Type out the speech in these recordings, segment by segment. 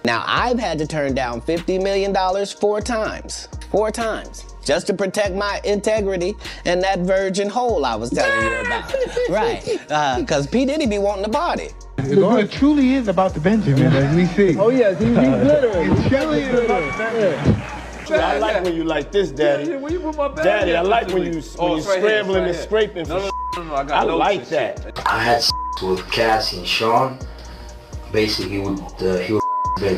Now, I've had to turn down $50 million 4 times. 4 times. Just to protect my integrity and that virgin hole I was telling you about. Right. Because P. Diddy be wanting to party. It truly is about the Benjamin, as we see. Oh, yes, he's glittering. It truly is about the Benjamin. I like when you like this, Daddy. Where you put my bag? Daddy, I like when you scrambling and scraping. No, I like that. I had with Cassie and Sean. Basically, he would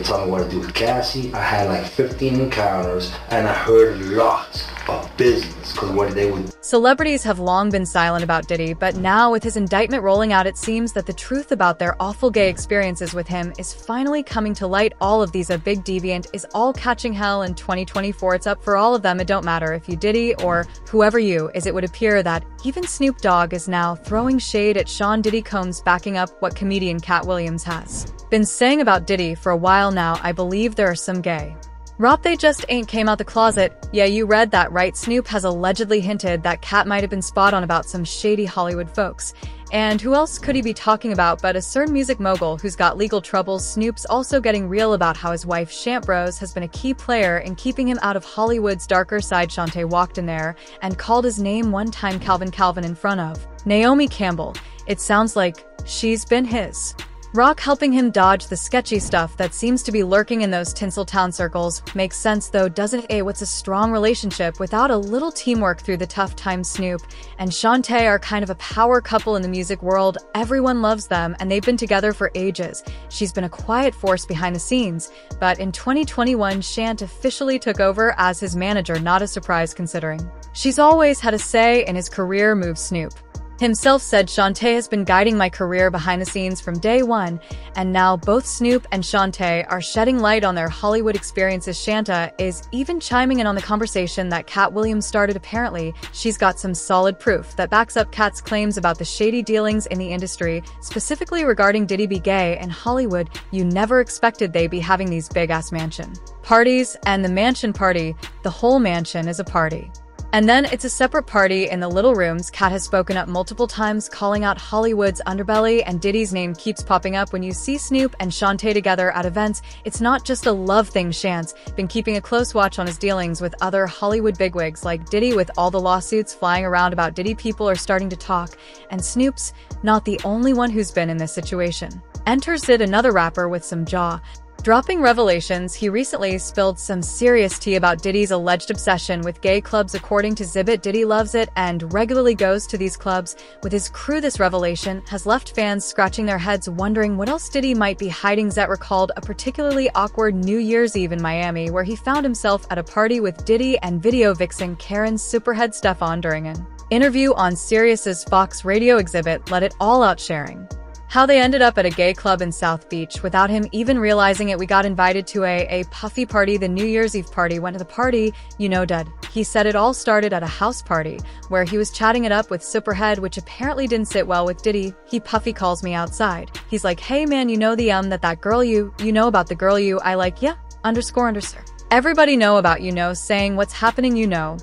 tell me what to do with Cassie. I had like 15 encounters, and I heard lots of business because what they would. Celebrities have long been silent about Diddy, but now with his indictment rolling out, it seems that the truth about their awful gay experiences with him is finally coming to light. All of these, a big deviant, is all catching hell in 2024. It's up for all of them. It don't matter if you Diddy or whoever you is. It would appear that even Snoop Dogg is now throwing shade at Sean Diddy Combs, backing up what comedian Cat Williams has been saying about Diddy for a while now. I believe there are some gay. Rob, they just ain't came out the closet. Yeah, you read that right. Snoop has allegedly hinted that Cat might have been spot on about some shady Hollywood folks. And who else could he be talking about but a certain music mogul who's got legal troubles? Snoop's also getting real about how his wife Shamprose has been a key player in keeping him out of Hollywood's darker side. Shantae walked in there and called his name one time, Calvin in front of Naomi Campbell. It sounds like she's been his rock, helping him dodge the sketchy stuff that seems to be lurking in those Tinseltown circles. Makes sense though, doesn't it? What's a strong relationship without a little teamwork through the tough times? Snoop and Shantae are kind of a power couple in the music world. Everyone loves them and they've been together for ages. She's been a quiet force behind the scenes, but in 2021 Shant officially took over as his manager. Not a surprise considering she's always had a say in his career moves. Snoop himself said, Shantae has been guiding my career behind the scenes from day one, and now both Snoop and Shantae are shedding light on their Hollywood experiences. Shanta is even chiming in on the conversation that Cat Williams started. Apparently, she's got some solid proof that backs up Cat's claims about the shady dealings in the industry, specifically regarding Diddy be gay and Hollywood. You never expected they'd be having these big-ass mansion parties, and the mansion party, the whole mansion is a party. And then it's a separate party in the little rooms. Cat has spoken up multiple times, calling out Hollywood's underbelly, and Diddy's name keeps popping up when you see Snoop and Shantae together at events. It's not just a love thing. Shant's been keeping a close watch on his dealings with other Hollywood bigwigs like Diddy. With all the lawsuits flying around about Diddy, people are starting to talk, and Snoop's not the only one who's been in this situation. Enters Zid, another rapper with some jaw-dropping revelations. He recently spilled some serious tea about Diddy's alleged obsession with gay clubs. According to Zibbit, Diddy loves it and regularly goes to these clubs with his crew. This revelation has left fans scratching their heads, wondering what else Diddy might be hiding. Zet recalled a particularly awkward New Year's Eve in Miami where he found himself at a party with Diddy and video vixen Karen Superhead Stefan. During an interview on Sirius's Fox Radio, Exhibit let it all out, sharing how they ended up at a gay club in South Beach without him even realizing it. We got invited to a puffy party, the New Year's Eve party. Went to the party, dead. He said it all started at a house party where he was chatting it up with Superhead, which apparently didn't sit well with Diddy. He puffy calls me outside. He's like, hey man, that girl you know about the girl you I like, yeah, __. Everybody know about saying what's happening,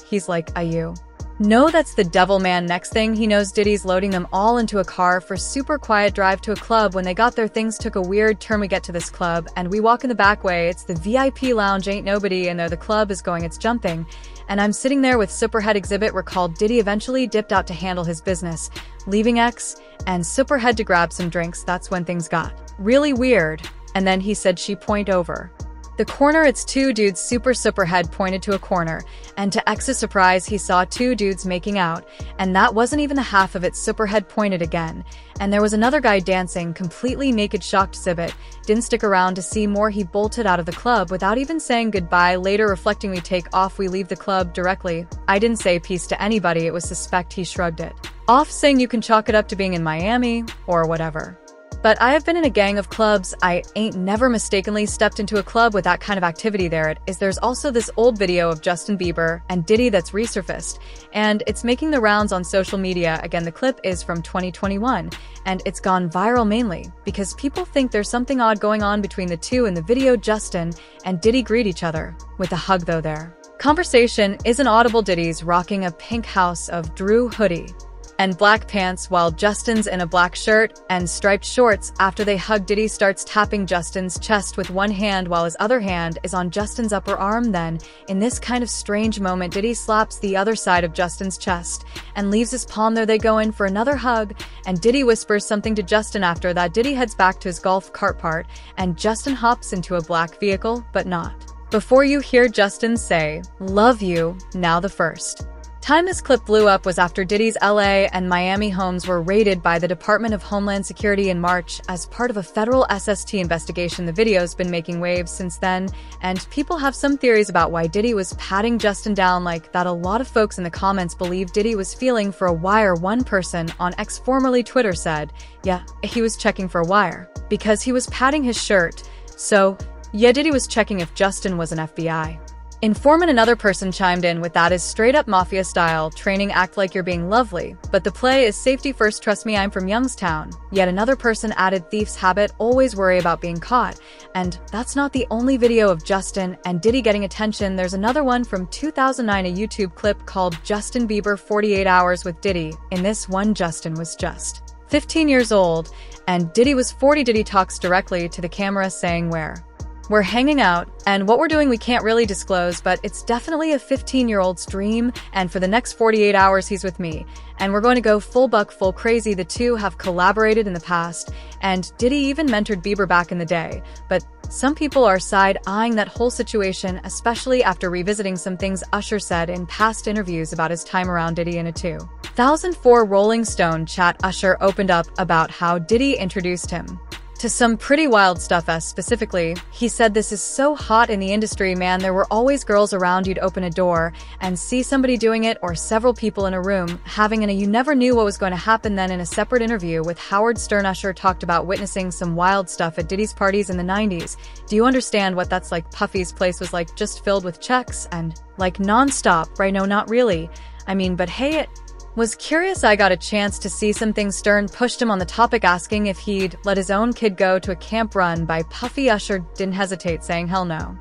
He's like, you no, that's the devil, man. Next thing he knows, Diddy's loading them all into a car for super quiet drive to a club. When they got there, things took a weird turn. We get to this club and we walk in the back way. It's the VIP lounge, ain't nobody in there. The club is going, it's jumping. And I'm sitting there with Superhead. Exhibit recalled Diddy eventually dipped out to handle his business, leaving X and Superhead to grab some drinks. That's when things got really weird. And then he said she point over the corner, it's 2 dudes. Superhead pointed to a corner, and to X's surprise, he saw 2 dudes making out, and that wasn't even the half of it. Superhead pointed again, and there was another guy dancing, completely naked. Shocked Zibbit didn't stick around to see more. He bolted out of the club without even saying goodbye. Later reflecting, we take off, we leave the club directly. I didn't say peace to anybody, it was suspect. He shrugged it off, saying you can chalk it up to being in Miami, or whatever. But I have been in a gang of clubs. I ain't never mistakenly stepped into a club with that kind of activity. There it is. There's also this old video of Justin Bieber and Diddy that's resurfaced, and it's making the rounds on social media. Again, the clip is from 2021, and it's gone viral mainly because people think there's something odd going on between the two. In the video, Justin and Diddy greet each other with a hug, though their conversation isn't audible. Diddy's rocking a pink House of Drew hoodie and black pants while Justin's in a black shirt and striped shorts. After they hug, Diddy starts tapping Justin's chest with one hand while his other hand is on Justin's upper arm. Then, in this kind of strange moment, Diddy slaps the other side of Justin's chest and leaves his palm there. They go in for another hug, and Diddy whispers something to Justin. After that, Diddy heads back to his golf cart part, and Justin hops into a black vehicle, but not before you hear Justin say, "Love you," now the first time this clip blew up was after Diddy's LA and Miami homes were raided by the Department of Homeland Security in March as part of a federal SST investigation. The video's been making waves since then, and people have some theories about why Diddy was patting Justin down like that. A lot of folks in the comments believe Diddy was feeling for a wire. One person on X, formerly Twitter, said, yeah, he was checking for a wire because he was patting his shirt. So, yeah, Diddy was checking if Justin was an FBI informant. Another person chimed in with, that is straight up mafia style training, act like you're being lovely, but the play is safety first, trust me, I'm from Youngstown. Yet another person added, thief's habit, always worry about being caught. And that's not the only video of Justin and Diddy getting attention. There's another one from 2009, a YouTube clip called Justin Bieber 48 Hours with Diddy. In this one, Justin was just 15 years old and Diddy was 40. Diddy talks directly to the camera saying, we're hanging out, and what we're doing we can't really disclose, but it's definitely a 15-year-old's dream, and for the next 48 hours he's with me, and we're going to go full buck, full crazy. The two have collaborated in the past, and Diddy even mentored Bieber back in the day, but some people are side-eyeing that whole situation, especially after revisiting some things Usher said in past interviews about his time around Diddy. In a 2004 Rolling Stone chat, Usher opened up about how Diddy introduced him to some pretty wild stuff. Specifically, he said, this is so hot in the industry, man. There were always girls around. You'd open a door and see somebody doing it, or several people in a room having it, and you never knew what was going to happen. Then in a separate interview with Howard Stern, Usher talked about witnessing some wild stuff at Diddy's parties in the 90s. Do you understand what that's like? Puffy's place was like just filled with checks and like non-stop, right? No, not really. I mean, but hey, it was curious. I got a chance to see some things. Stern pushed him on the topic, asking if he'd let his own kid go to a camp run by Puffy. Usher didn't hesitate, saying, hell no.